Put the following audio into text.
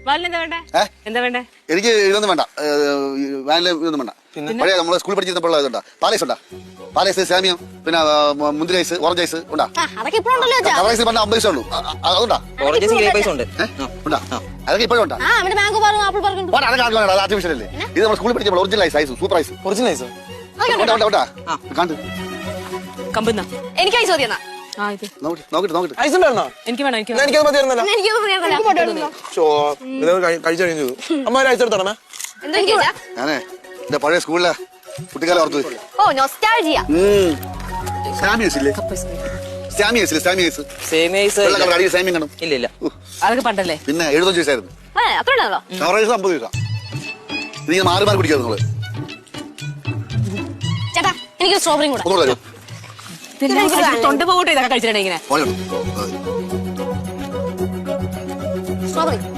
വാലിനെന്താ വേണ്ടേ? എന്താ വേണ്ടേ? എനിക്ക് ഇതൊന്നും വേണ്ട, വാനില ഇതൊന്നും വേണ്ട. പഴയ നമ്മള് സ്കൂളിൽ പഠിച്ചിരുന്നപ്പോൾ ഇതുണ്ടാ, പാലേസ് ഉണ്ടാ, പാലേസ്, സാമിയം, പിന്നെ മുന്തിരി ഐസ്, ഓറഞ്ച് ഐസ് ഉണ്ടാ. കളറൈസ് പറഞ്ഞാൽ 50 പൈസ ഉള്ളൂ. അതുണ്ടാ? ഉണ്ടാ? അതൊക്കെ ഇപ്പോഴും ഉണ്ടാ? അത് ആർട്ടിഫിഷ്യൽ അല്ലേ? ഇത് നമ്മൾ സ്കൂളിൽ പഠിച്ചപ്പോൾ original ice, ice super ice. Original ice കണ്ടു. എനിക്ക് ഐസ് മതി. എനിക്ക് വേണം. ഞാനേ എന്റെ പഴയ സ്കൂളിലെ കുട്ടിക്കാലം ഓർത്തു. അതൊക്കെ പണ്ടല്ലേ? പിന്നെ 75 വയസ്സായിരുന്നു. 50 ദിവസം നീ മാറി മാറി കുടിക്കാറ് നിങ്ങള്. ചേട്ടാ എനിക്ക് സ്ട്രോബെറി കൂടെ തൊണ്ട പോകട്ടെ. ഇതൊക്കെ കഴിച്ചിട്ടുണ്ടെങ്കിൽ ഇങ്ങനെ